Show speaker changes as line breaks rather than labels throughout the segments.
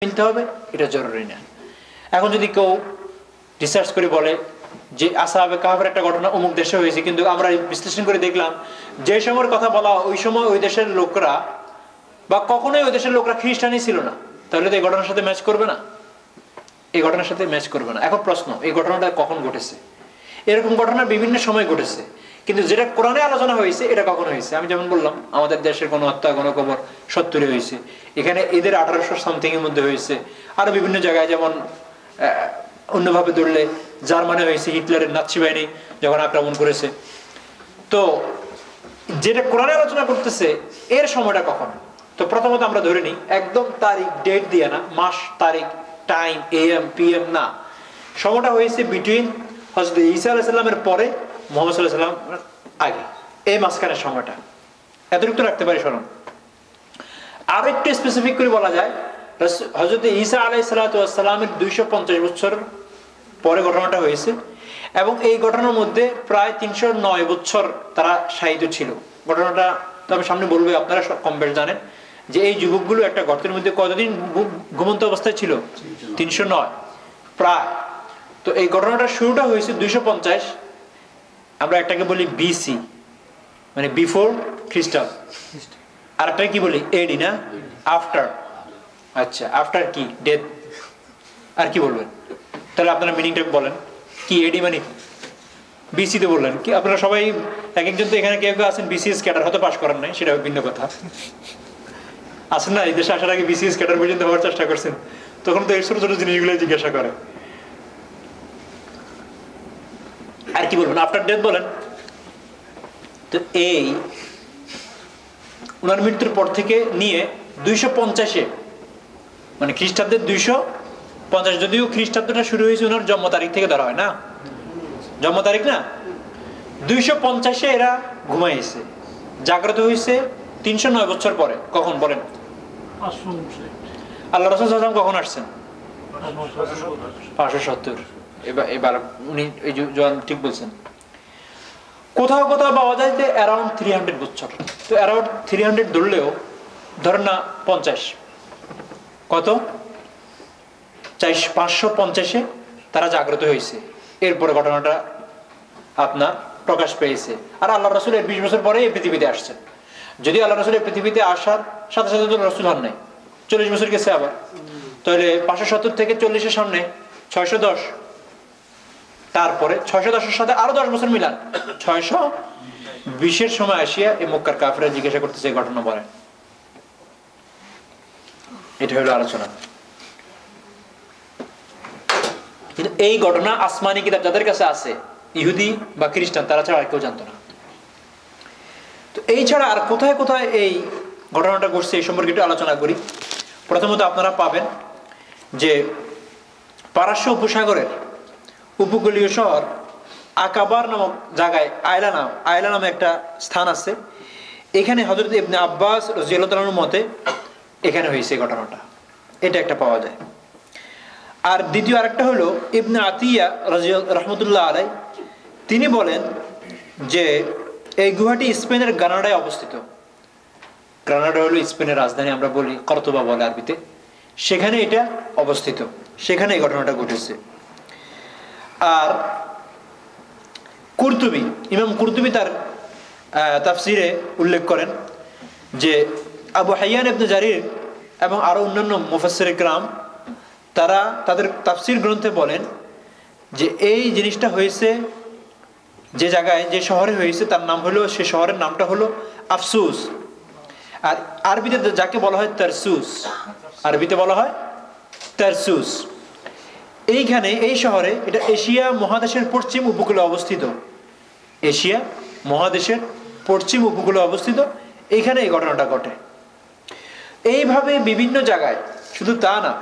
মিলতে হবে এটা জরুরি না। এখন যদি কেউ রিসার্চ করে বলে যে আসহাবে কাহফের একটা ঘটনা অমুক দেশে হয়েছে, কিন্তু আমরা বিশ্লেষণ করে দেখলাম যে সময়ের কথা বলা ওই সময় ওই দেশের লোকরা বা কখনোই ওই দেশের লোকরা খ্রিস্টানই ছিল না, তাহলে তো এই ঘটনার সাথে ম্যাচ করবে না, এই ঘটনার সাথে ম্যাচ করবে না। এখন প্রশ্ন, এই ঘটনাটা কখন ঘটেছে? এরকম ঘটনা বিভিন্ন সময় ঘটেছে, কিন্তু যেটা কোরআনে আলোচনা হয়েছে এটা কখন হয়েছে? আমি যেমন বললাম আমাদের দেশের গণহত্যা গণকবর 70-এ হয়েছে, এখানে এদের 1800 সামথিং এর মধ্যে হয়েছে, আরো বিভিন্ন জায়গায় যেমন অন্যভাবে ধরলে জার্মানি হয়েছে, হিটলারের নাৎসি বাহিনী যখন আক্রমণ করেছে। তো যেটা কোরআনে আলোচনা করতেছে এর সময়টা কখন? তো প্রথমত আমরা ধরে নিই একদম তারিখ ডেট দিয়ে না, মাস তারিখ টাইম AM PM না, সময়টা হয়েছে বিটুইন হযরত ঈসা আলাইহিস সালামের পরে মুহাম্মদ সাল্লাল্লাহু আলাইহি ওয়াসাল্লাম আগে, এই মাঝখানের সময়টা এতটুকু রাখতে পারি স্মরণ। আর একটু স্পেসিফিক করে বলা যায় হযরত ঈসা আলাইহিস সালামের 250 বছর পরে ঘটনাটা হয়েছে, এবং এই ঘটনার মধ্যে প্রায় 309 বছর তারা শাহিদ ছিল। ঘটনাটা তো আমি সামনে বলবো, আপনারা কম বেশ জানেন যে এই যুবকগুলো একটা গর্তের মধ্যে কতদিন ঘুমন্ত অবস্থায় ছিল? 309 প্রায়। তো এই ঘটনাটা শুরুটা হয়েছে 250, আমরা একটাকে বলি BC মানে বিফোর খ্রিস্টান, আর একটা কি বলি AD না, আফটার। আচ্ছা আফটার কি ডেথ, আর কি বলবেন? তাহলে আপনারা মিনিংটা বলেন কি? AD মানে BC তে বললেন কি? আপনারা সবাই এক একজন তো এখানে কেউ কেউ আছেন BCS ক্যাডার, হয়তো পাস করেন নাই, সেটা ভিন্ন কথা। আসেন না এই দেশে আসার আগে BCS ক্যাডার পর্যন্ত হওয়ার চেষ্টা করছেন, তখন তো এই ছোট ছোট জিনিসগুলো জিজ্ঞাসা করে। আর কি বলবেন? আফটার ডেথ বলেন। তো এই ওনার মৃত্যুর পর থেকে নিয়ে 250-এ মানে খ্রিস্টাব্দের 250, যদিও খ্রিস্টাব্দটা শুরু হয়েছে ওনার জন্ম তারিখ থেকে ধরা হয় না, জন্ম তারিখ না, 250-এ এরা ঘুমাইছে, জাগ্রত হয়েছে 309 বছর পরে। কখন বলেন? আল্লাহ রাসূল সাল্লাল্লাহু আলাইহি ওয়াসাল্লাম কখন আসছেন? 570। এবার উনি এই জোয়ান ঠিক বলছেন। কোথাও কোথাও পাওয়া যায় যে অ্যারাউন্ড 300 বছর। তো অ্যারাউন্ড 300 ধরলেও ধরেন না 50, কত 550-এ তারা জাগ্রত হয়েছে, এরপরে ঘটনাটা আপনার প্রকাশ পেয়েছে। আর আল্লাহ রাসূল এর 20 বছর পরে এই পৃথিবীতে আসছেন। যদি আল্লাহ রাসূল এই পৃথিবীতে আসার সাথে সাথে তো রাসূল হন নাই, 40 বছর গেছে আবার, তাহলে 570 থেকে 40-এর সামনে 610, তারপরে 610-এর সাথে আরো 10 বছর মিলান 620-এর সময় আসিয়া এই মক্কার কাফেররা জিজ্ঞাসা করতেছে এই ঘটনা বলেন। এটা হলো আলোচনা। কিন্তু এই ঘটনা আসমানি কিতাব যাদের কাছে আছে, ইহুদি বা খ্রিস্টান, তারা ছাড়া আর কেউ জানতো না। তো এই ছাড়া আর কোথায় কোথায় এই ঘটনাটা ঘটছে এই সম্পর্কে একটু আলোচনা করি। প্রথমত আপনারা পাবেন যে পারস্য উপসাগরের উপকূলীয় শহর আকাবার নামক জায়গায় আয়লা নামে একটা স্থান আছে। এখানে হযরত ইবনে আব্বাস রাদিয়াল্লাহু তাআলার মতে এখানে হয়েছে ঘটনাটা, এটা একটা পাওয়া যায়। আর দ্বিতীয় আরেকটা হলো ইবনে আতিয়া রাহমাতুল্লাহ আলাইহি, তিনি বলেন যে এই গুহাটি স্পেনের গ্রানাডায় অবস্থিত। গ্রানাডা হলো স্পেনের রাজধানী, আমরা বলি কর্দোবা বলে আরবিতে, সেখানে এটা অবস্থিত, সেখানে এই ঘটনাটা ঘটেছে। আর কুরতুবী, ইমাম কুরতুবী তার তাফসিরে উল্লেখ করেন যে আবু হাইয়ান ইবনে জারির এবং আরো অন্যান্য মুফাসসিরে কেরাম তারা তাদের তাফসির গ্রন্থে বলেন যে এই জিনিসটা হয়েছে যে জায়গায়, যে শহরে হয়েছে তার নাম হলো, সে শহরের নামটা হলো আফসুস। আর আরবিতে যাকে বলা হয় তারসুস, আরবিতে বলা হয় তারসুস। এইখানে এই শহরে, এটা এশিয়া মহাদেশের পশ্চিম উপকূলে অবস্থিত, এশিয়া মহাদেশের পশ্চিম উপকূলে অবস্থিত, এইখানে এই ঘটনাটা ঘটে। এইভাবে বিভিন্ন জায়গায়, শুধু তা না,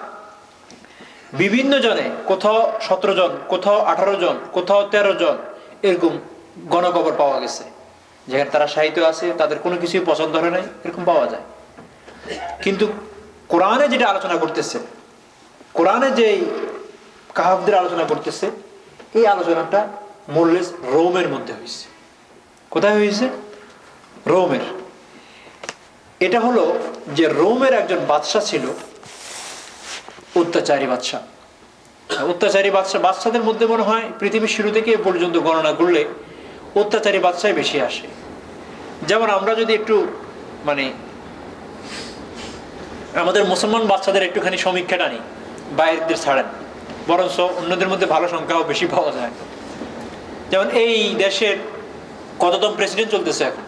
বিভিন্ন জনে, কোথাও 17 জন, কোথাও 18 জন, কোথাও 13 জন, এরকম গণকবর পাওয়া গেছে, যেখানে তারা সাহিত্য আছে, তাদের কোনো কিছুই পছন্দ হয় নাই, এরকম পাওয়া যায়। কিন্তু কোরআনে যেটা আলোচনা করতেছে, কোরআনে যে কাহাফদের আলোচনা করতেছে, এই আলোচনাটা মোরলেস রোমের মধ্যে হয়েছে। কোথায় হয়েছে? রোমের। এটা হলো যে রোমের একজন বাদশা ছিল, অত্যাচারী বাদশা। অত্যাচারী বাদশাদের মধ্যে মনে হয় পৃথিবীর শুরু থেকে এ পর্যন্ত গণনা করলে অত্যাচারী বাদশাই বেশি আসে। যেমন আমরা যদি একটু মানে আমাদের মুসলমান বাচ্চাদের একটুখানি সমীক্ষা টানি, বাইরেদের ছাড়েন, বরঞ্চ অন্যদের মধ্যে ভালো সংখ্যাও বেশি পাওয়া যায়। যেমন এই দেশের কততম প্রেসিডেন্ট চলতেছে এখন?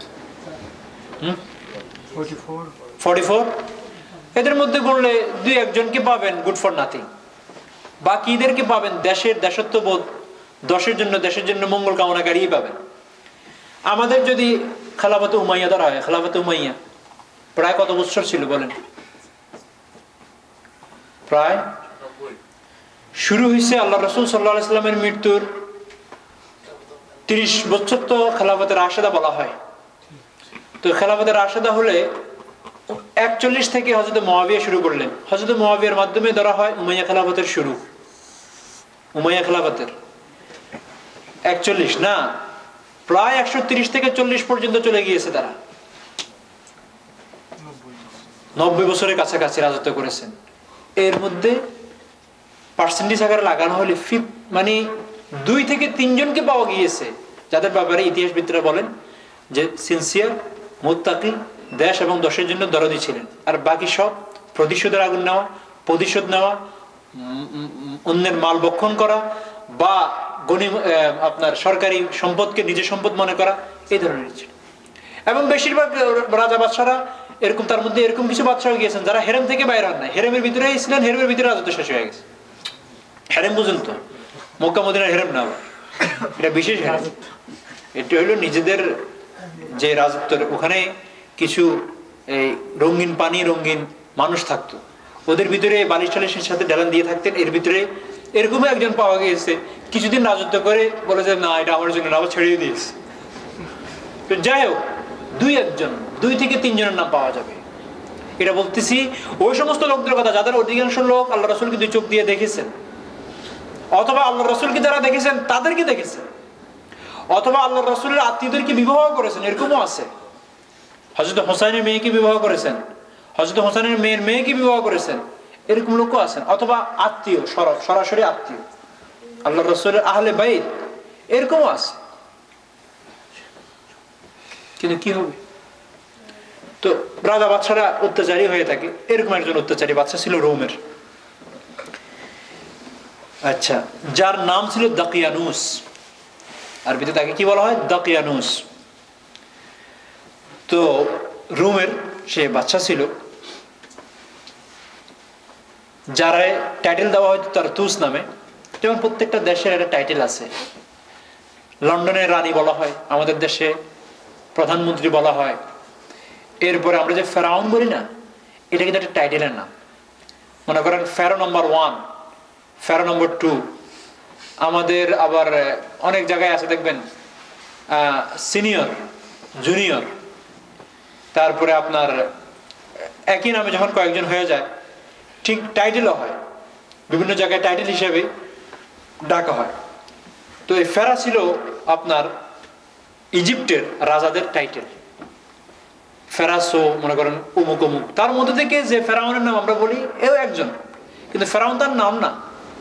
44। এদের মধ্যে গড়লে 2-1জনকে পাবেন গুড ফর নাথিং, বাকিদেরকে পাবেন দেশের দেশত্ববোধ, দেশের জন্য মঙ্গল কামনাকারী পাবেন। আমাদের যদি খেলাফতে উমাইয়া ধরা হয়, খেলাফতে উমাইয়া প্রায় কত বছর ছিল বলেন? প্রায় শুরু হয়েছে আল্লাহ রাসূল সাল্লাল্লাহু আলাইহি ওয়াসাল্লামের মৃত্যুর 30 বছর তো খেলাফতে রাশেদা বলা হয়। তো খেলাফতে রাশেদা হলে 41 থেকে হযরত মুআবিয়া শুরু করলেন। হযরত মুআবিয়ার মাধ্যমে ধরা হয় উমাইয়া খেলাফতের শুরু। উমাইয়া খেলাফতের 41 না, প্রায় 130 থেকে 40 পর্যন্ত চলে গিয়েছে। তারা 90 বছরের কাছাকাছি রাজত্ব করেছেন। এর মধ্যে পার্সেন্টেজ আকারে লাগানো হলে মানে 2 থেকে 3 জনকে পাওয়া গিয়েছে যাদের ব্যাপারে ইতিহাসবিদরা বলেন যে সিনসিয়ার, মুত্তাকি, দেশ এবং দশের জন্য দরদি ছিলেন। আর বাকি সব প্রতিশোধের আগুন নেওয়া, প্রতিশোধ নেওয়া, অন্যের মাল বক্ষণ করা বা আপনার সরকারি সম্পদকে নিজের সম্পদ মনে করা, এই ধরনের ছিল। এবং বেশিরভাগ রাজা বাদশারা এরকম, তার মধ্যে এরকম কিছু বাদশাও গিয়েছেন যারা হেরেম থেকে বাইরে হন নাই, হেরেমের ভিতরেই ছিলেন, হেরেমের ভিতরে রাজত্ব শেষ হয়ে গেছে। হেরেম বুঝুন তো, মক্কা মদিনার হেরেম না, এটা বিশেষ হেরেম। এটা হলো নিজেদের যে রাজত্বের, ওখানে কিছু এই রঙিন পানি, রঙিন মানুষ থাকতো, ওদের ভিতরে বালিশ টালিশের সাথে ঢালান দিয়ে থাকতেন। এর ভিতরে এরকমই একজন পাওয়া গিয়েছে, কিছুদিন রাজত্ব করে বলে যে না, এটা আমার জন্য না, আবার ছেড়িয়ে দিয়েছে। তো যাই হোক, 2 থেকে 3 জনের নাম পাওয়া যাবে। এটা বলতেছি ওই সমস্ত লোকদের কথা যাদের অধিকাংশ লোক আল্লাহ রাসূলকে 2 চোখ দিয়ে দেখেছেন, অথবা আল্লাহ রাসূলকে যারা দেখেছেন তাদেরকে দেখেছেন, অথবা আল্লাহ রাসূলের আত্মীয়দেরকে বিবাহ করেছেন, এরকমও আছে। হযরত হোসেনের মেয়েকে বিবাহ করেছেন, হযরত হোসেনের মেয়ের মেয়েকে বিবাহ করেছেন, এরকম লোকও আছেন। অথবা আত্মীয়, সরাসরি আত্মীয়, আল্লাহ রাসূলের আহলে বাইত, এরকমও আছে। কিন্তু কি হবে? তো রাজা বাদশারা অত্যাচারী হয়ে থাকে। এরকম একজন অত্যাচারী বাদশা ছিল রোমের। আচ্ছা, যার নাম ছিল দাকিয়ানুস। আরবিতে তাকে কি বলা হয়? দাকিয়ানুস। তো রোমের সে বাদশা ছিল, যারা টাইটেল দেওয়া হয়তো তার তুস নামে। যেমন প্রত্যেকটা দেশের একটা টাইটেল আছে। লন্ডনের রানী বলা হয়, আমাদের দেশে প্রধানমন্ত্রী বলা হয়। এরপরে আমরা যে ফেরাউন বলি না, এটা কিন্তু একটা টাইটেলের নাম। মনে করেন ফেরো নম্বর 1, ফেরো নম্বর 2। আমাদের আবার অনেক জায়গায় আছে দেখবেন সিনিয়র, জুনিয়র, তারপরে আপনার একই নামে যখন কয়েকজন হয়ে যায় ঠিক টাইটেলও হয়, বিভিন্ন জায়গায় টাইটেল হিসেবে ডাকা হয়। তো এই ফেরা ছিল আপনার ইজিপ্টের রাজাদের টাইটেল। ফেরাসো, মনে করেন অমুক অমুক। তার মধ্যে থেকে যে ফেরাউনের নাম আমরা বলি, এও একজন, কিন্তু ফেরাউন তার নাম না,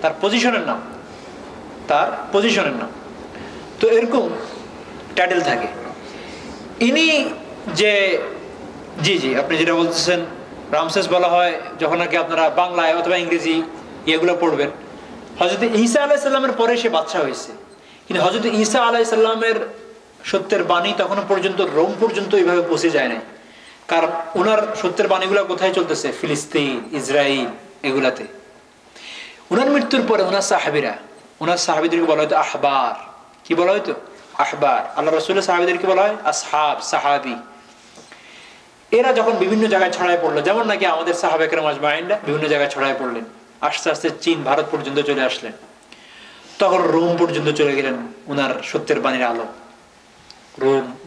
তার পজিশনের নাম, তার পজিশনের নাম। তো এরকম টাইটেল থাকে। ইনি যে জি আপনি যেটা বলতেছেন রামসেস বলা হয় যখন নাকি আপনারা বাংলায় অথবা ইংরেজি এগুলো পড়বেন। হযরত ঈসা আলাইহিস সালামের পরে সে বাদশা হয়েছে, কিন্তু হযরত ঈসা আলাইহিস সালামের সত্যের বাণী তখনও পর্যন্ত রোম পর্যন্ত এইভাবে পৌঁছে যায় নাই। কারণ ওনার সত্যের বাণীগুলো কোথায় চলতেছে? ফিলিস্তিন, ইসরায়েল, এগুলাতে। ওনার মৃত্যুর পরে ওনার সাহাবীদেরকে বলা হয়তো আহবার। কি বলা হয়তো? আহবার। আল্লাহ রাসূলের সাহাবীদেরকে বলা হয় আসহাব, সাহাবী। এরা যখন বিভিন্ন জায়গায় ছড়ায় পড়লো, যেমন নাকি আমাদের সাহাবা কেরাম আজমাইনরা বিভিন্ন জায়গায় ছড়ায় পড়লেন, আস্তে আস্তে চীন, ভারত পর্যন্ত চলে আসলেন, তখন রোম পর্যন্ত চলে গেলেন ওনার সত্যের বাণীর আলো।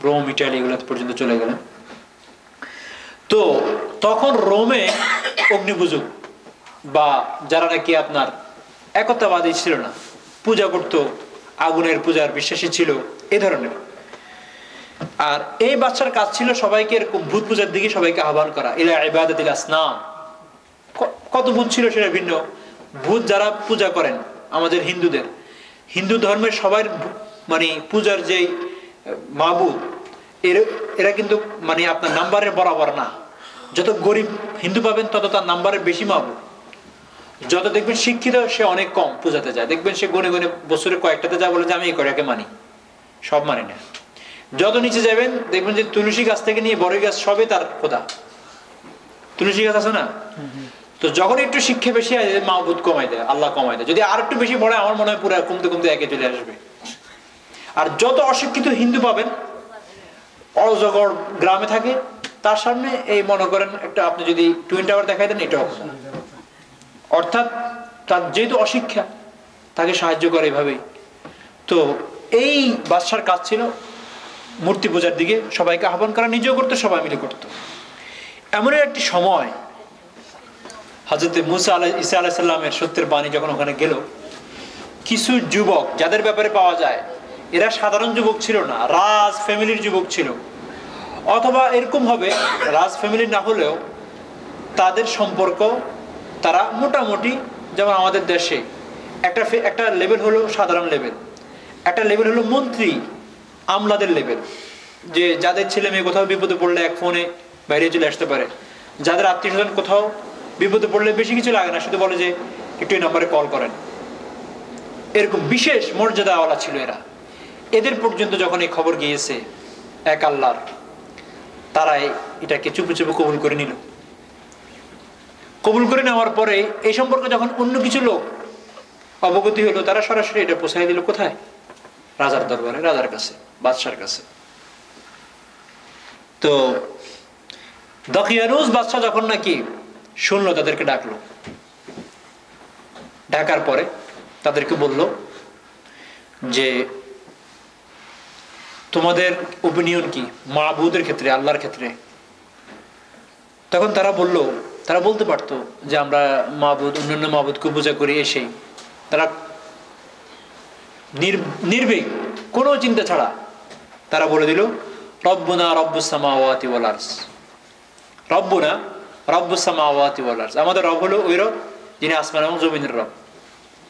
রোম, ইটালি এগুলো পর্যন্ত চলে গেলেন। তো তখন রোমে অগ্নিপূজক বা যারা নাকি আপনার একতাবাদী ছিল না, পূজা করতো, আগুনের পূজার বিশ্বাসী ছিল, এ ধরনের। আর এই বাচ্চার কাজ ছিল সবাইকে এরকম ভূত পূজার দিকে সবাইকে আহ্বান করা, ইলা ইবাদাতিল আসনাম। কত ভূত ছিল সেটা ভিন্ন, ভূত যারা পূজা করেন আমাদের হিন্দু ধর্মের সবার মানে পূজার যে মাবুদ, এরা কিন্তু মানে আপনার নাম্বারের বরাবর না। যত গরিব হিন্দু পাবেন তত তার নাম্বারের বেশি মাবুদ। যত দেখবেন শিক্ষিত সে অনেক কম পূজাতে যায়, দেখবেন সে গনে গনে বছরে কয়েকটাতে যায়, বলে যে আমি এই কয়েকটাকে মানি, সব মানি না। যত নিচে যাবেন দেখবেন যে তুলসী গাছ থেকে নিয়ে বড়ই গাছ সবই তার খোদা। তুলসী গাছ আছে না, তো যখন একটু শিক্ষা বেশি হয় মাহবুদ কমাই দেয়, আল্লাহ কমাই দেয়। যদি আর একটু বেশি পড়ে আমার মনে হয় পুরো কমতে কমতে একে চলে আসবে। আর যত অশিক্ষিত হিন্দু পাবেন অজগর গ্রামে থাকে, তার সামনে এই মনে করেন একটা আপনি যদি টুইন টাওয়ার দেখাই দেন এটাও, অর্থাৎ তার যেহেতু অশিক্ষা তাকে সাহায্য করে এভাবেই। তো এই বাদশার কাজ ছিল মূর্তি পূজার দিকে সবাইকে আহ্বান করা, নিজেও করতো, সবাই মিলে করতো। এমনই একটি সময় হযরত মুসা ঈসা আলাইহিস সালামের সত্যের বাণী যখন ওখানে গেল, কিছু যুবক যাদের ব্যাপারে পাওয়া যায় এরা সাধারণ যুবক ছিল না, রাজ ফ্যামিলির যুবক ছিল, অথবা এরকম হবে রাজ ফ্যামিলি না হলেও তাদের সম্পর্ক তারা মোটামুটি, যেমন আমাদের দেশে একটা লেভেল হলো সাধারণ লেভেল, একটা লেভেল হলো মন্ত্রী আমলাদের লেভেল, যে যাদের ছেলে মেয়ে কোথাও বিপদে পড়লে এক ফোনে বাইরে চলে আসতে পারে, যাদের আত্মীয় স্বজন কোথাও বিপদে পড়লে বেশি কিছু লাগে না, শুধু বলে যে একটু এই নম্বরে কল করেন। এরকম বিশেষ মর্যাদাওয়ালা ছিল এরা। এদের পর্যন্ত যখন এই খবর গিয়েছে এক আল্লাহর, তারা এটাকে চুপে চুপে কবুল করে নিল। কবুল করে নেওয়ার পরে এই সম্পর্কে যখন অন্য কিছু লোক অবগতি হলো, তারা সরাসরি এটা পৌঁছাই দিল কোথায়? রাজার দরবারে, রাজার কাছে, বাদশার কাছে। তো দকিয়ানুস বাদশা যখন নাকি শুনলো, তাদেরকে ডাকলো, ডাকার পরে তাদেরকে বলল যে তোমাদের ওপিনিয়ন কি মাবুদের ক্ষেত্রে, আল্লাহর ক্ষেত্রে? তখন তারা বলতে পারতো যে আমরা মাবুদ, অন্যান্য মাবুদকে পূজা করি, এসেই তারা নির্ভীক কোনো চিন্তা ছাড়া তারা বলে দিল রব্বুনা রব্বুস সামাওয়াতি ওয়াল আরজ, রব্বুনা রব্বুস সামাওয়াতি ওয়াল আরজ, আমাদের রব হলো ওই রব যিনি আসমান এবং জমিনের রব,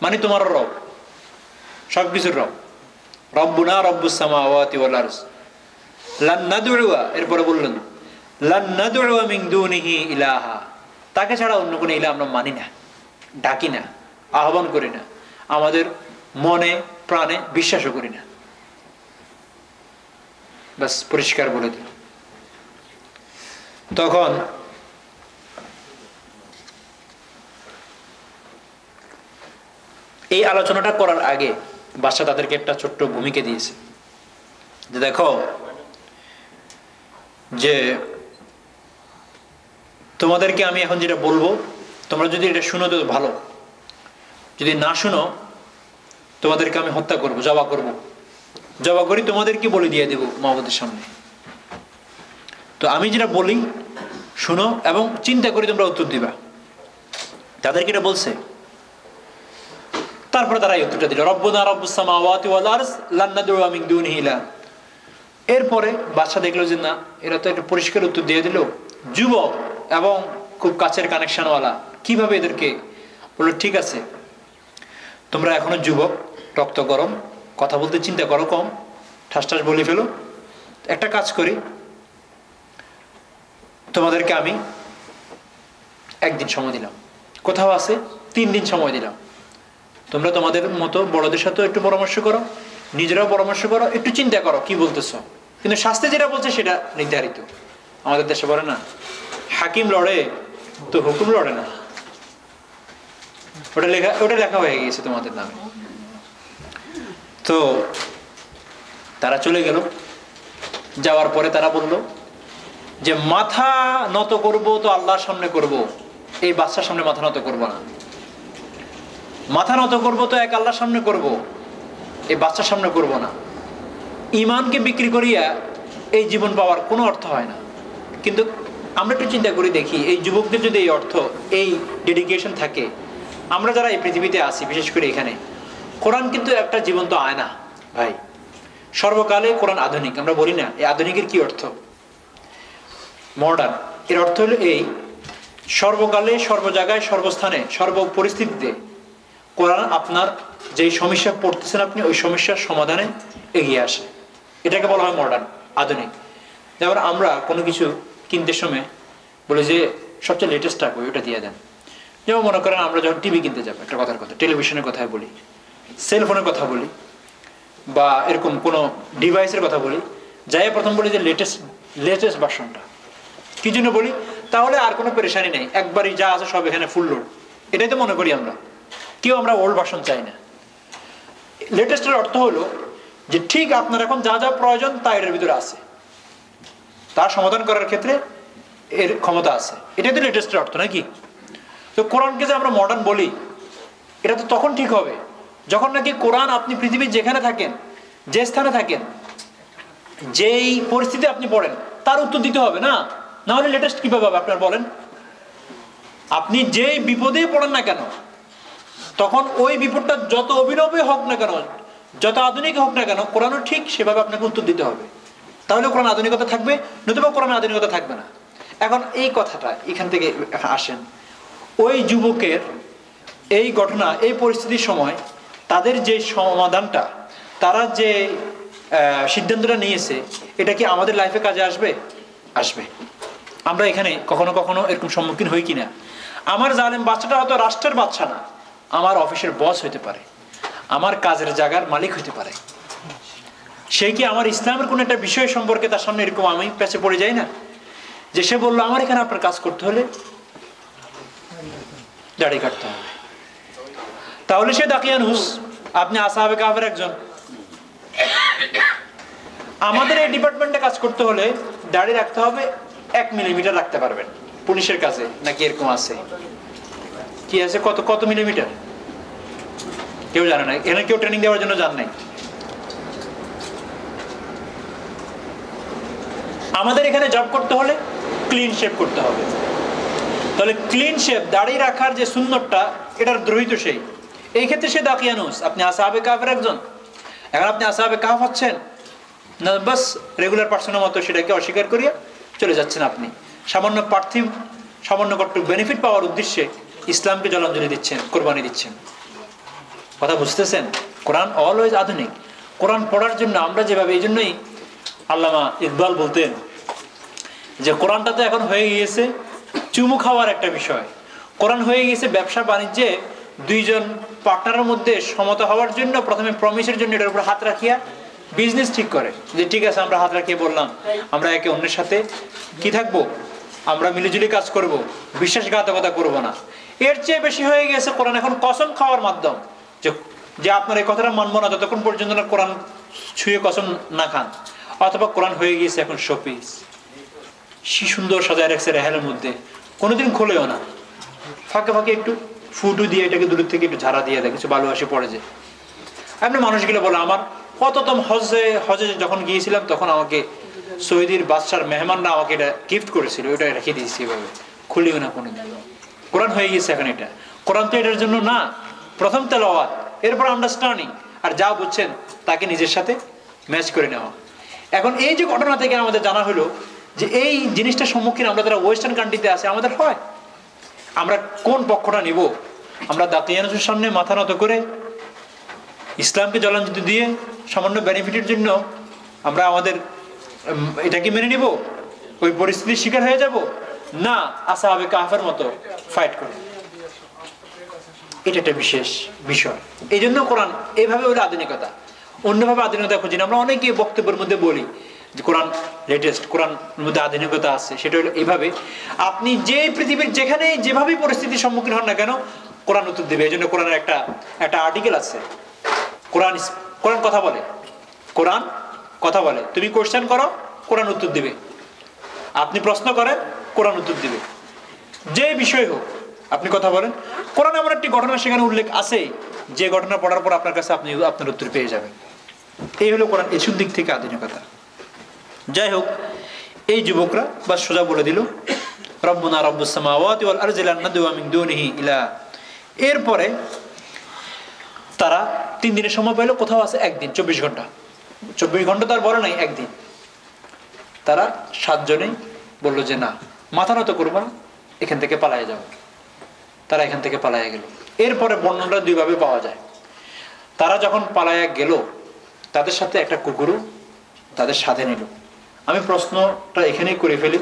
মানে তোমার রব, সবকিছুর রব। রব্বুনা রব্বুস সামাওয়াতি ওয়াল আরজ লান নাদউয়া, এরপরে বললেন লান নাদউয়া মিন দুনিহি ইলাহা, তাকে ছাড়া অন্য কোনো ইলাহ আমরা মানি না, ডাকি না, আহ্বান করি না, আমাদের মনে প্রাণে বিশ্বাসও করি না। বাস পরিষ্কার বলে দিল। তখন এই আলোচনাটা করার আগে বাদশা তাদেরকে একটা ছোট্ট ভূমিকা দিয়েছে, যে দেখো যে তোমাদেরকে আমি এখন যেটা বলবো তোমরা যদি এটা শুনো তো ভালো, যদি না শুনো তোমাদেরকে আমি হত্যা করব, জবা করি তোমাদেরকে বলে দিয়ে দেবো মাহবুদের সামনে। তো আমি যেটা বলি শুনো এবং চিন্তা করি তোমরা উত্তর দিবা। তাদেরকে এটা বলছে। তারপরে তারা এই উত্তরটা দিল রব্বুনা রব্বুস সামাওয়াতি ওয়াল আরজ লান নাদউয়া মিন দুনিহি ইলাহ। এরপরে বাদশা দেখলো যে না, এরা তো একটা পরিষ্কার উত্তর দিয়ে দিল, যুবক এবং খুব কাছের কানেকশনওয়ালা, কিভাবে এদেরকে বললো ঠিক আছে তোমরা এখনো যুবক, রক্ত গরম, কথা বলতে চিন্তা করো কম, ঠাস ঠাস বলে ফেলো, একটা কাজ করি তোমাদেরকে আমি একদিন সময় দিলাম, কোথাও আছে 3 দিন সময় দিলাম, তোমরা তোমাদের মতো বড়দের সাথে একটু পরামর্শ করো, নিজেরাও পরামর্শ করো, একটু চিন্তা করো কি বলতেছো, কিন্তু শাস্তি যেটা বলছে সেটা নির্ধারিত। আমাদের দেশে বলে না হাকিম লড়ে তো হুকুম লড়ে না, ওটা লেখা হয়ে গেছে তোমাদের নামে। তো তারা চলে গেল, যাওয়ার পরে তারা বলল যে মাথা নত করব তো আল্লাহর সামনে করব, এই বাদশার সামনে মাথা নত করব না। মাথা নত করব তো এক আল্লাহর সামনে করব, এই বাদশার সামনে করব না। ইমানকে বিক্রি করিয়া এই জীবন পাওয়ার কোনো অর্থ হয় না। কিন্তু আমরা একটু চিন্তা করে দেখি, এই যুবকদের যদি এই অর্থ, এই ডেডিকেশন থাকে, আমরা যারা এই পৃথিবীতে আছি, বিশেষ করে এখানে, কোরআন কিন্তু একটা জীবন্ত আয়না ভাই। সর্বকালে কোরআন আধুনিক, আমরা বলি না এই আধুনিকের কি অর্থ? মডার্ন। এর অর্থ হলো এই সর্বকালে, সর্ব জায়গায়, সর্বস্থানে, সর্ব পরিস্থিতিতে কোরআন আপনার যে সমস্যা পড়তেছেন আপনি ওই সমস্যার সমাধানে এগিয়ে আসে। এটাকে বলা হয় মডার্ন, আধুনিক। যেমন আমরা কোনো কিছু কিনতে সময় বলি যে সবচেয়ে লেটেস্ট টাকা ওইটা দিয়ে দেন। যেমন মনে করেন আমরা যখন টিভি কিনতে যাবো, একটা কথার কথা, টেলিভিশনের কথা বলি, সেলফোনের কথা বলি, বা এরকম কোনো ডিভাইসের কথা বলি, যাই প্রথম বলি যে লেটেস্ট ভার্সনটা। কি জন্য বলি? তাহলে আর কোনো পেরেশানি নেই, একবারই যা আছে সব এখানে ফুল লোড। এটাই তো মনে করি আমরা, কেউ আমরা ওল্ড ভার্সন চাই না। লেটেস্টের অর্থ হলো যে ঠিক আপনার এখন যা যা প্রয়োজন তা এর ভিতরে আছে, তার সমাধান করার ক্ষেত্রে এর ক্ষমতা আছে। এটাই তো লেটেস্টের অর্থ, নাকি? তো কোরআনকে যে আমরা মডার্ন বলি, এটা তো তখন ঠিক হবে যখন নাকি কোরআন আপনি পৃথিবীর যেখানে থাকেন, যে স্থানে থাকেন, যেই পরিস্থিতি আপনি পড়েন তার উত্তর দিতে হবে। না না হলে লেটেস্ট কিভাবে হবে আপনার বলেন? আপনি যেই বিপদেই পড়েন না কেন, তখন ওই বিপদটা যত অভিনবই হোক না কেন, যত আধুনিক হোক না কেন, কোরআনও ঠিক সেভাবে আপনাকে উত্তর দিতে হবে। তাহলে কোরআন আধুনিকতা থাকবে, নতুবা কোরআন আধুনিকতা থাকবে না। এখন এই কথাটা এখান থেকে আসেন, ওই যুবকের এই ঘটনা, এই পরিস্থিতির সময় তাদের যে সমাধানটা, তারা যে সিদ্ধান্তটা নিয়েছে, এটা কি আমাদের লাইফে কাজে আসবে? আসবে। আমরা এখানে কখনো কখনো এরকম সম্মুখীন হই কিনা? আমার জালেম বাচ্চাটা হয়তো রাষ্ট্রের বাচ্চা না, আমার অফিসের বস হইতে পারে, আমার কাজের জায়গার মালিক হইতে পারে। সে কি আমার ইসলামের কোন একটা বিষয় সম্পর্কে তার সামনে এরকম আমি পেছে পড়ে যাই না, যে সে বললো আমার এখানে আপনার কাজ করতে হলে দাড়ি কাটতে হবে, তাহলে সে দাকিয়ানুস, আপনি আসহাবে কাহফের একজন। আমাদের এই ডিপার্টমেন্টে কাজ করতে হলে দাড়ি রাখতে হবে 1 মিলিমিটার রাখতে পারবেন। পুলিশের কাছে নাকি এরকম আছে? কি আছে, কত কত মিলিমিটার কেউ জানে না। এখানে কেউ ট্রেনিং দেওয়ার জন্য জান নাই। আমাদের এখানে জব করতে হলে ক্লিন শেভ করতে হবে। তাহলে ক্লিন শেভ, দাড়ি রাখার যে সুন্নতটা, এটার দ্রোহিত সেই। এই ক্ষেত্রে সে দাকিয়ানুস। আপনি আসহাবে কাহফের একজন, এখন আপনি আসহাবে কাহফ হচ্ছেন না, বাস রেগুলার পার্সনের মতো সেটাকে অস্বীকার করিয়া চলে যাচ্ছেন। আপনি সামান্য পার্থিব, সামান্য কট্টু বেনিফিট পাওয়ার উদ্দেশ্যে ইসলামকে জলাঞ্জলি দিচ্ছেন, কোরবানি দিচ্ছেন। কথা বুঝতেছেন? কোরআন অলওয়েজ আধুনিক। কোরআন পড়ার জন্য আমরা যেভাবে, এই জন্যই আল্লামা ইকবাল বলতেন যে কোরআনটা তো এখন হয়ে গিয়েছে চুমু খাওয়ার একটা বিষয়। কোরআন হয়ে গিয়েছে ব্যবসা বাণিজ্যে দুইজন পার্টনারের মধ্যে সমতা হওয়ার জন্য প্রথমে প্রমিসের জন্য এটার উপর হাত রাখিয়া বিজনেস ঠিক করে, যে ঠিক আছে আমরা হাত রাখিয়ে বললাম আমরা একে অন্যের সাথে কি থাকবো, আমরা মিলিজুলি কাজ করব, বিশ্বাসঘাতকতা করব না। এর চেয়ে বেশি হয়ে গেছে কোরআন এখন কসম খাওয়ার মাধ্যম, যে আপনার এই কথাটা মানবো না যতক্ষণ পর্যন্ত না কোরআন ছুঁয়ে কসম না খান। অথবা কোরআন হয়ে গিয়েছে এখন শোপিস, কি সুন্দর সাজায় রাখছে রেহালের মধ্যে, কোনোদিন খোলেও না, ফাঁকে ফাঁকে একটু ফুটু দিয়ে এটাকে দূরের থেকে একটু ঝাড়া দিয়ে দেয়, কিছু বালু আসে পড়ে যায়। আপনি মানুষগুলো বলে, আমার কততম হজে যখন গিয়েছিলাম তখন আমাকে সৌদির বাদশার মেহমানরা আমাকে এটা গিফট করেছিল, ওটা রেখে দিয়েছি, এভাবে খুলিও না কোনোদিন। কোরআন হয়ে গিয়েছে এখন এটা। কোরআন তো এটার জন্য না, প্রথম তেলাওয়াত, এরপর আন্ডারস্ট্যান্ডিং, আর যা বুঝছেন তাকে নিজের সাথে ম্যাচ করে নেওয়া। এখন এই যে ঘটনা থেকে আমাদের জানা হলো যে এই জিনিসটার সম্মুখীন আমরা যারা ওয়েস্টার্ন কান্ট্রিতে আছে আমাদের হয়। আমরা কোন পক্ষটা নিব? আমরা দাকিয়ানুসের সামনে মাথা নত করে ইসলামকে জলাঞ্জলি দিয়ে সামান্য বেনিফিটের জন্য আমরা আমাদের এটাকে মেনে নিব, ওই পরিস্থিতির শিকার হয়ে যাব? না, আসহাবে কাহফের মতো ফাইট করে। এটা একটা বিশেষ বিষয়। এই জন্য কোরআন এইভাবে হলো আধুনিকতা, অন্যভাবে আধুনিকতা খুঁজি না। আমরা অনেকে বক্তব্যের মধ্যে বলি যে কোরআন লেটেস্ট, কোরআন মধ্যে আধুনিকতা আছে। সেটা হলো এইভাবে, আপনি যে পৃথিবীর যেখানে যেভাবে পরিস্থিতির সম্মুখীন হন না কেন, কোরআন উত্তর দেবে। এই জন্য কোরআনের একটা আর্টিকেল আছে, কোরআন কথা বলে, কোরআন কথা বলে। তুমি কোশ্চেন করো, কোরআন উত্তর দিবে। আপনি প্রশ্ন করেন, কোরআন উত্তর দিবে। যে বিষয় হোক আপনি কথা বলেন, কোরআন এমন একটি ঘটনা সেখানে উল্লেখ আছে যে ঘটনা পড়ার পর আপনার কাছে আপনি আপনার উত্তর পেয়ে যাবেন। এই হলো কোরআন এসব দিক থেকে আধুনিকতা। যাই হোক, এই যুবকরা বা সোজা বলে দিল রব্বুনা রব্বুস সামাওয়াতি ওয়াল আরদি লা নাদউ মিন দুনিহি ইলা। এরপরে তারা 3 দিনের সময় পেল, কোথাও আছে 1 দিন, 24 ঘন্টা। 24 ঘন্টা তার বড় নাই, 1 দিন। তারা 7 জনেই বলল যে না, মাথা নত করবো না, এখান থেকে পালায়ে যাবো। তারা এখান থেকে পালায়ে গেল। এরপরে বর্ণনাটা দুইভাবে পাওয়া যায়। তারা যখন পালায়া গেল, তাদের সাথে একটা কুকুরও তাদের সাথে নিল। আমি প্রশ্নটা এখানেই করে ফেলি,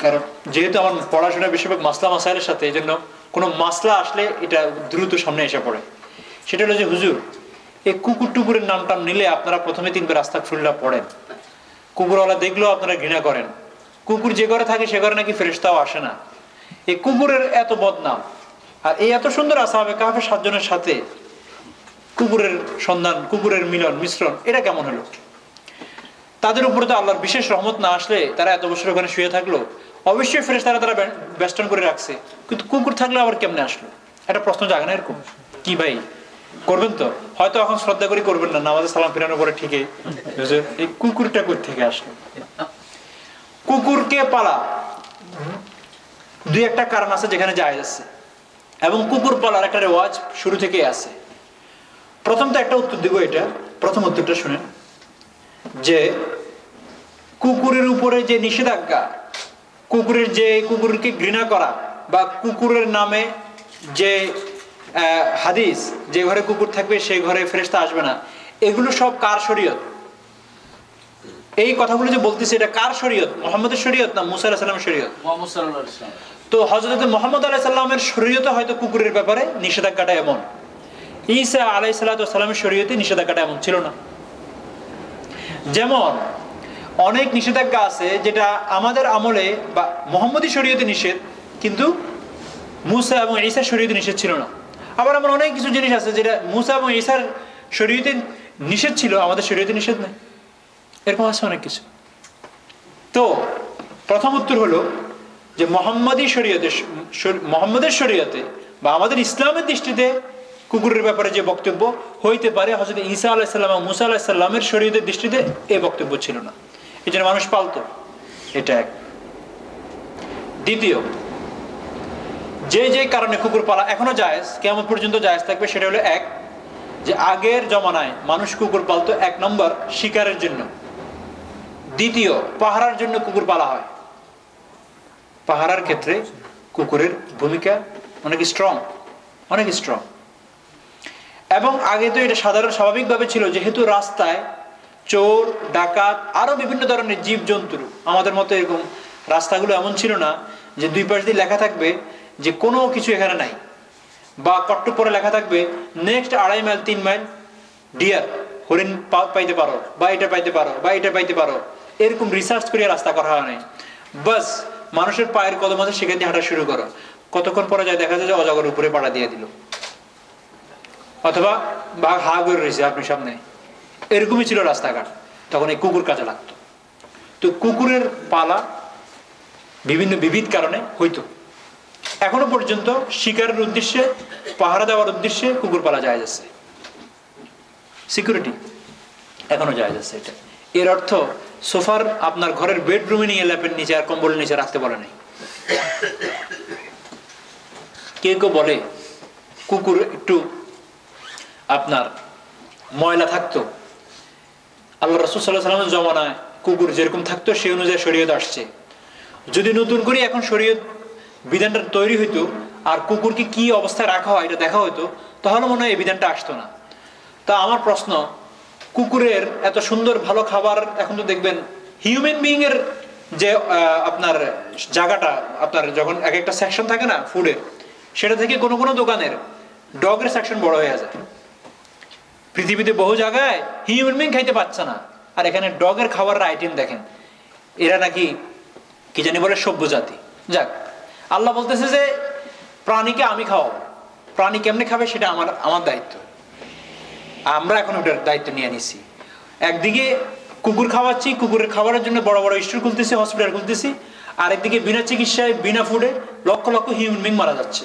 কারণ যেহেতু আমার পড়াশোনা বেশিরভাগ মাসলা মাসাইলের সাথে, এই জন্য কোনো মাসলা আসলে এটা দ্রুত সামনে এসে পড়ে। সেটা হলো যে, হুজুর এই কুকুর টুকুরের নাম টাম নিলে আপনারা প্রথমে 3 বার আস্তাগফিরুল্লাহ পড়েন, কুকুরওয়ালা দেখলেও আপনারা ঘৃণা করেন, কুকুর যে ঘরে থাকে সে ঘরে নাকি ফেরেশতাও আসে না, এই কুকুরের এত বদনাম, আর এই এত সুন্দর আসহাবে কাহফের 7 জনের সাথে কুকুরের সন্ধান, কুকুরের মিলন মিশ্রণ, এটা কেমন হলো? তাদের উপরে তো আল্লাহর বিশেষ রহমত না আসলে তারা এত বছর ওখানে শুয়ে থাকলো, অবশ্যই ফেরেশতারা তারা বেষ্টন করে রাখছে, কিন্তু কুকুর থাকলে আবার কেমনে আসলো? একটা প্রশ্ন জাগে না এরকম? কি ভাই করবেন তো? হয়তো এখন শ্রদ্ধা করে করবেন না, নামাজে সালাম ফিরানোর পরে ঠিকই, এই কুকুরটা কই থেকে আসলো? কুকুরকে পালা 2-1টা কারণ আছে যেখানে জায়েজ আছে, এবং কুকুর পালার একটা রেওয়াজ শুরু থেকেই আছে। প্রথম তো একটা উত্তর দিব, এটা প্রথম উত্তরটা শুনেন, যে কুকুরের উপরে যে নিষেধাজ্ঞা, কুকুরের যে কুকুরকে ঘৃণা করা, বা কুকুরের নামে যে হাদিস, যে ঘরে কুকুর থাকবে সেই ঘরে ফেরেশতা আসবে না, এগুলো সব কার শরীয়ত? এই কথাগুলো যে বলতেছে এটা কার শরীয়ত? মুহাম্মদের শরীয়ত না মুসা আলাইহিস সালামের শরীয়ত? মুহাম্মদ সাল্লাল্লাহু আলাইহি ওয়াসাল্লাম। তো হযরত মুহাম্মদ আলাইহিস সালামের শরীয়তে হয়তো কুকুরের ব্যাপারে নিষেধাজ্ঞাটা এমন, ঈসা আলাইহিস সালামের শরীয়তে নিষেধাজ্ঞাটা এমন ছিল না। যেমন অনেক নিষেধাজ্ঞা আছে যেটা আমাদের আমলে বা মুহাম্মদী শরীয়তে নিষেধ, কিন্তু মুসা এবং ঈসার শরীয়তে নিষেধ ছিল না। আবার এমন অনেক কিছু জিনিস আছে যেটা মুসা এবং ঈসার শরীয়তে নিষেধ ছিল, আমাদের শরীয়তে নিষেধ নেই। এরকম আছে অনেক কিছু। তো প্রথম উত্তর হলো যে মুহাম্মদী শরীয়তে, মুহাম্মদের শরীয়তে বা আমাদের ইসলামের দৃষ্টিতে কুকুরের ব্যাপারে যে বক্তব্য হইতে পারে, হযরত ঈসা আলাইহিস সালাম এবং মুসা আলাইহিস সালামের শরীয়তের দৃষ্টিতে এই বক্তব্য ছিল না, এই জন্য মানুষ পালতো। এটা এক। দ্বিতীয়, যে যে কারণে কুকুর পালা এখনো জায়েজ, কিয়ামত পর্যন্ত জায়েজ থাকবে, সেটা হলো এক, যে আগের জমানায় মানুষ কুকুর পালতো 1 নম্বর শিকারের জন্য, দ্বিতীয় পাহারার জন্য কুকুর পালা হয়। পাহারার ক্ষেত্রে কুকুরের ভূমিকা অনেক স্ট্রং, অনেক স্ট্রং। এবং আগে তো এটা সাধারণ স্বাভাবিকভাবে ছিল, যেহেতু রাস্তায় চোর ডাকাত আরো বিভিন্ন ধরনের জীব জন্তু, আমাদের মতো এরকম রাস্তাগুলো এমন ছিল না যে 2 পাশ দিয়ে লেখা থাকবে যে কোনো কিছু এখানে নাই, বা কট্ট পরে লেখা থাকবে নেক্সট 2.5 মাইল 3 মাইল ডিয়ার, হরিণ পাইতে পারো, বা এটা পাইতে পারো, বা এটা পাইতে পারো, এরকম রিসার্চ করে রাস্তা করা হয় নাই। বাস মানুষের পায়ের কদম আছে, সেখান দিয়ে হাঁটা শুরু করো, কতক্ষণ পরে যায় দেখা যায় যে অজগর উপরে পাড়া দিয়ে দিল, অথবা বাঘ হা করে রয়েছে আপনি সামনে, এরকমই ছিল রাস্তাঘাট। তখন এই কুকুর কাজে লাগতো। তো কুকুরের পালা বিবিধ কারণে হইতো। এখনো পর্যন্ত শিকারের উদ্দেশ্যে, পাহারা দেওয়ার উদ্দেশ্যে কুকুর পালা যায় যাচ্ছে, সিকিউরিটি এখনো যায় যাচ্ছে। এটা এর অর্থ সোফার আপনার ঘরের বেডরুমে নিয়ে ল্যাপের নিচে আর কম্বলের নিচে রাখতে বলে নাই। কেউ কেউ বলে কুকুর একটু আপনার ময়লা থাকতো, আল্লাহ রাসূল সাল্লাল্লাহু আলাইহি ওয়াসাল্লামের জমানায় কুকুর যেরকম থাকতো সেই অনুযায়ী শরীয়ত আসছে। যদি নতুন করে এখন শরীয়ত বিধানটা তৈরি হইতো আর কুকুরকে কি অবস্থায় রাখা হয় এটা দেখা হইতো, তাহলে মনে হয় এই বিধানটা আসতো না। তা আমার প্রশ্ন, কুকুরের এত সুন্দর ভালো খাবার, এখন তো দেখবেন হিউম্যান বিইং এর যে আপনার জায়গাটা, আপনার যখন এক একটা সেকশন থাকে না ফুডের, সেটা থেকে কোনো কোনো দোকানের ডগের সেকশন বড় হয়ে যায়। পৃথিবীতে বহু জায়গায় হিউম্যান বিইং খাইতে পাচ্ছে না, আর এখানে ডগের খাবারের আইটেম দেখেন, এরা নাকি কি জানি বলে সভ্য জাতি। যাক, আল্লাহ বলতেছে যে প্রাণীকে আমি খাওয়াবো, প্রাণী কেমনে খাবে সেটা আমার দায়িত্ব, আমরা এখন ওটার দায়িত্ব নিয়ে নিছি। একদিকে কুকুর খাওয়াচ্ছি, কুকুরের খাবারের জন্য বড় বড় স্টোর খুলতেছি, হসপিটাল খুলতেছি, আর একদিকে বিনা চিকিৎসায় বিনা ফুডে লক্ষ লক্ষ হিউম্যান বিইং মারা যাচ্ছে।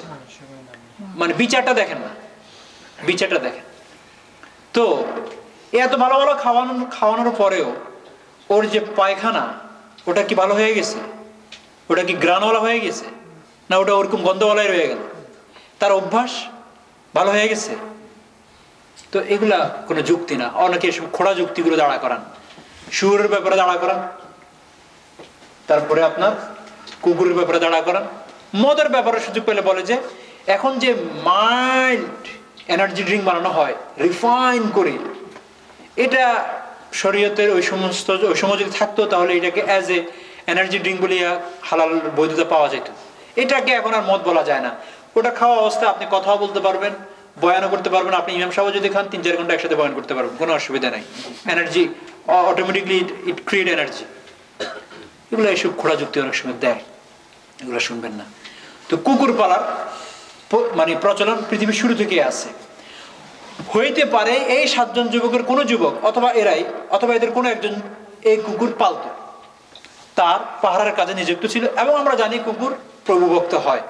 মানে বিচারটা দেখেন না, বিচারটা দেখেন। তো এত ভালো ভালো খাওয়ানোর পরেও ওর যে পায়খানা, ওটা কি ভালো হয়ে গেছে? ওটা কি গ্রানওয়ালা হয়ে গেছে, না ওটা ওরকম গন্ধওয়ালাই রয়ে গেল? তার অভ্যাস ভালো হয়ে গেছে? তো এগুলা কোনো যুক্তি না। অনেকে খোড়া যুক্তিগুলো দাঁড়া করান, শুয়োরের ব্যাপারে দাঁড়া করান, তারপরে আপনার কুকুরের ব্যাপারে দাঁড়া করান, মদের ব্যাপারে সুযোগ পেলে বলে যে এখন যে মাইল্ড এনার্জি ড্রিঙ্ক বানানো হয় রিফাইন করে, এটা শরীয়তের ওই সময় যদি থাকতো তাহলে এটাকে অ্যাজ এ এনার্জি ড্রিঙ্ক বলে হালাল বৈধতা পাওয়া যেত। এটাকে এখন আর মদ বলা যায় না। ওটা খাওয়া অবস্থায় আপনি কথাও বলতে পারবেন, বয়ানও করতে পারবেন। আপনি ইমাম সাহেব যদি খান 3-4 ঘন্টা একসাথে বয়ান করতে পারবেন, কোনো অসুবিধা নাই। এনার্জি অটোমেটিকলি ইট ক্রিয়েট এনার্জি। এগুলো এসব খোড়া যুক্তি অনেক সময় দেয়, এগুলো শুনবেন না। তো কুকুর পালার মানে প্রচলন পৃথিবীর শুরু থেকে আছে। হইতে পারে এই 7 জন যুবকের কোনো যুবক অথবা এরাই অথবা এদের কোনো একজন এই কুকুর পালত, তার পাহারার কাজে নিযুক্ত ছিল। এবং আমরা জানি কুকুর প্রভুভক্ত হয়।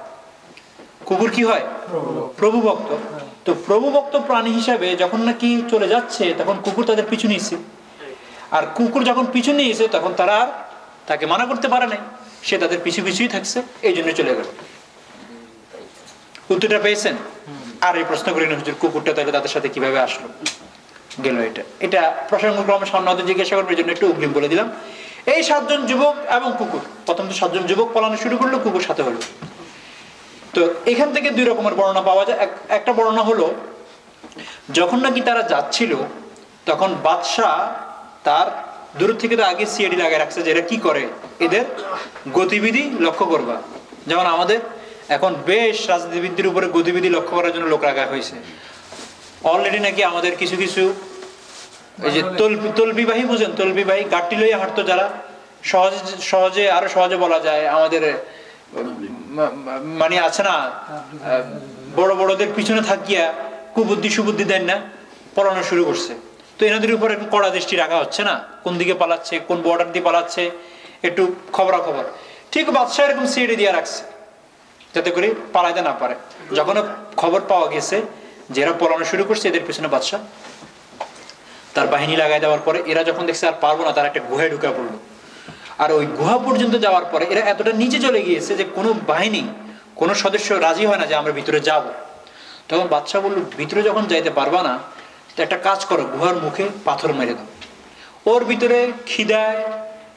কুকুর কি হয়? প্রভুভক্ত। তো প্রভুভক্ত প্রাণী হিসাবে যখন নাকি চলে যাচ্ছে তখন কুকুর তাদের পিছু নিয়েছে। আর কুকুর যখন পিছু নিয়েছে তখন তারা আর তাকে মানা করতে পারে নাই, সে তাদের পিছু পিছুই থাকছে, এই জন্য চলে গেল। উত্তরটা পেয়েছেন? আর এই প্রশ্ন করি না হুজুর, কুকুরটা তাহলে তাদের সাথে কিভাবে আসলো গেল? এটা প্রসঙ্গক্রমে সামনে জিজ্ঞাসা করবার জন্য একটু অগ্রিম বলে দিলাম। এই 7 জন যুবক এবং কুকুর, প্রথম তো 7 জন যুবক পালানো শুরু করলো, কুকুর সাথে হলো। তো এখান থেকে 2 রকমের বর্ণনা পাওয়া যায়। একটা বর্ণনা হলো যখন নাকি তারা যাচ্ছিল তখন বাদশাহ তার দূর থেকে তো আগে সিআইডি লাগায় রাখছে যে এরা কি করে, এদের গতিবিধি লক্ষ্য করবা। যেমন আমাদের এখন বেশ রাজনীতিবিদদের উপরে গতিবিধি লক্ষ্য করার জন্য লোক রাখা হয়েছে। অলরেডি নাকি আমাদের কিছু কিছু এই যে তলবিবাহী, বুঝেন তলবিবাহী, গাড়ি লইয়া হাঁটতো যারা, সহজে আরো সহজে বলা যায় আমাদের মানে আছে না, বড় বড়দের পিছনে থাকিয়া কুবুদ্ধি সুবুদ্ধি দেন না, পড়ানো শুরু করছে। তো এনাদের উপর একটু কড়া দৃষ্টি রাখা হচ্ছে না, কোন দিকে পালাচ্ছে, কোন বর্ডার দিয়ে পালাচ্ছে, একটু খবরাখবর। ঠিক বাদশাহ এরকম সিআইডি দিয়ে রাখছে যাতে করে পালাইতে না পারে। যখন খবর পাওয়া গেছে যারা পড়ানো শুরু করছে এদের পিছনে বাদশাহ তার বাহিনী লাগাই দেওয়ার পরে এরা যখন দেখছে আর পারবো না, তারা একটা গুহায় ঢুকে পড়লো। আর ওই গুহা পর্যন্ত যাওয়ার পরে এরা এতটা নিচে চলে গিয়েছে যে কোনো বাহিনী, কোনো সদস্য রাজি হয় না যে আমরা ভিতরে যাব। তখন বাদশাহ বললো, ভিতরে যখন যাইতে পারবা না তো একটা কাজ করো, গুহার মুখে পাথর মেরে দাও। ওর ভিতরে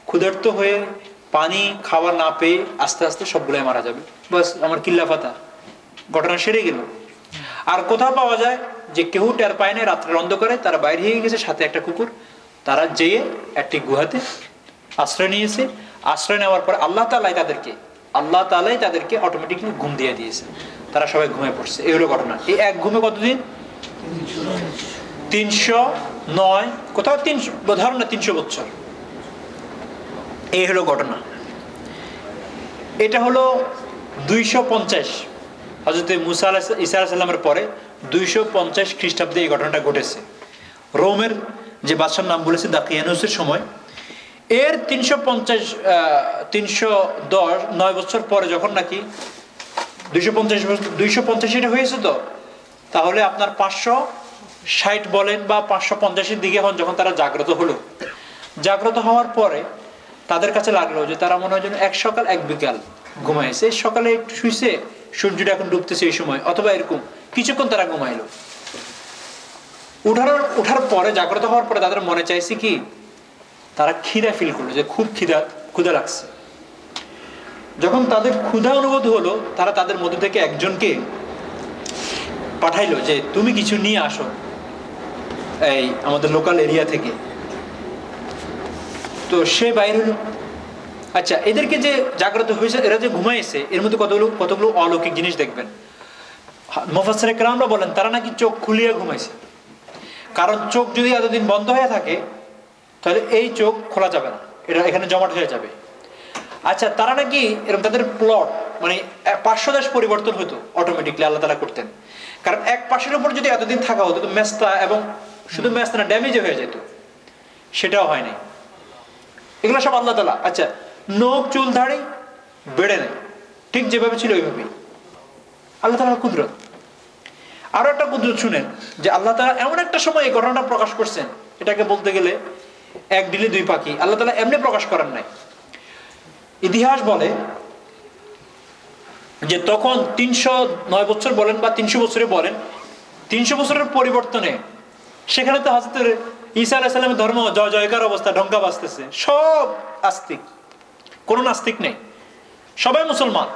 ক্ষুধার্ত হয়ে পানি খাবার না পেয়ে আস্তে আস্তে সবগুলাই মারা যাবে, বাস আমার কিল্লা ফাতা, ঘটনা সেরে গেল। আর কোথাও পাওয়া যায় যে কেউ টের পায় না, রাত্রের অন্ধকারে তারা বাইরে হয়ে গেছে, সাথে একটা কুকুর, তারা যেয়ে একটি গুহাতে আশ্রয় নিয়েছে। আশ্রয় নেওয়ার পর আল্লাহ তাআলাই তাদেরকে অটোমেটিকলি ঘুম দিয়ে দিয়েছে, তারা সবাই ঘুমিয়ে পড়ছে। এই হলো ঘটনা। এই এক ঘুমে কতদিন? 309, কোথাও 300, ধরুন না 300 বছর। এই হলো ঘটনা। এটা হলো 250 হযরত মুসা ঈসা আলাইহিস সালামের পরে 250 খ্রিস্টাব্দে এই ঘটনাটা ঘটেছে। রোমের যে বাদশার নাম বলেছে দাকিয়ানুসের সময়। এর 309 বছর পরে যখন নাকি 250 এটা হয়েছে, তো তাহলে আপনার 560 বলেন বা 550-এর দিকে যখন তারা জাগ্রত হলো, জাগ্রত হওয়ার পরে তাদের কাছে লাগলো যে তারা মনে হয় যেন এক সকাল এক বিকাল ঘুমাইছে। সকালে একটু শুইছে, সূর্যটা এখন ডুবতেছে এই সময়, অথবা এরকম কিছুক্ষণ তারা ঘুমাইলো। উঠার পরে, জাগ্রত হওয়ার পরে তাদের মনে চাইছে কি, তারা খিদা ফিল করলো, যে খুব ক্ষুধা লাগছে। যখন তাদের ক্ষুধা অনুভূত হলো, তারা তাদের মধ্যে থেকে একজনকে পাঠাইলো যে তুমি কিছু নিয়ে আসো এই আমাদের লোকাল এরিয়া থেকে। তো সে বাইরে হলো। আচ্ছা, এদেরকে যে জাগ্রত হয়েছে, এরা যে ঘুমাইছে, এর মধ্যে কতগুলো অলৌকিক জিনিস দেখবেন। মুফাসসিরে কেরামরা বলেন তারা নাকি চোখ খুলিয়ে ঘুমাইছে, কারণ চোখ যদি এতদিন বন্ধ হয়ে থাকে তাহলে এই চোখ খোলা যাবে না, এটা এখানে জমাট হয়ে যাবে। আচ্ছা, তারা নাকি এরকম তাদের প্লট মানে 500 দেশ পরিবর্তন হতো অটোমেটিকলি, আল্লাহ তাআলা করতেন। কারণ এক পাশের উপর যদি এতদিন থাকা হতো তো মেস্তা, এবং শুধু মেস্তা না ড্যামেজ হয়ে যেত, সেটাও হয় নাই। এগুলো সব আল্লাহ তাআলা। আচ্ছা, নখ চুল দাড়ি বেড়ে নেয়, ঠিক যেভাবে ছিল ওইভাবেই, আল্লাহ তাআলার কুদরত। আরো একটা কুদরত শুনেন, যে আল্লাহ তাআলা এমন একটা সময় এই ঘটনাটা প্রকাশ করছেন, এটাকে বলতে গেলে এক ডিলে দুই পাখি। আল্লাহ তাআলা এমনি প্রকাশ করেন নাই। ইতিহাস বলে যে তখন 309 বছর বলেন বা 300 বছরে বলেন, 300 বছরের পরিবর্তনে সেখানে তো হযরত ঈসা আলাইহিস সালামের ধর্ম জয় জয়কার অবস্থা, ঢঙ্কা বাজতেছে, সব আস্তিক, কোনো নাস্তিক নেই, সবাই মুসলমান,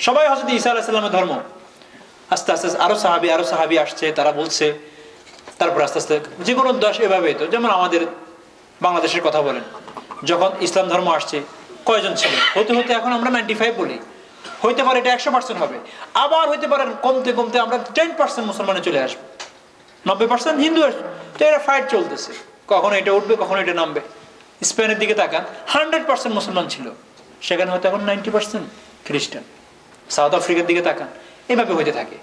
সবাই হযরত ঈসা আলাইহিস সালামের ধর্ম আস্তে আস্তে আরো সাহাবি আসছে, তারা বলছে, তারপর আস্তে আস্তে যে কোনো দেশ এভাবেই তো, যেমন আমাদের বাংলাদেশের কথা বলেন, যখন ইসলাম ধর্ম আসছে কয়জন ছিল, হতে হতে এখন আমরা 95 বলি, হইতে পারে এটা 100% হবে, আবার হইতে পারে কমতে কমতে আমরা 10% মুসলমানে চলে আসবো, 90% হিন্দু আসবে। তো এটা ফাইট চলতেছে, কখনো এটা উঠবে কখনো এটা নামবে। স্পেনের দিকে তাকান, 100% মুসলমান ছিল, সেখানে হয়তো এখন 90% খ্রিস্টান। সাউথ আফ্রিকার দিকে তাকান, এভাবে হইতে থাকে।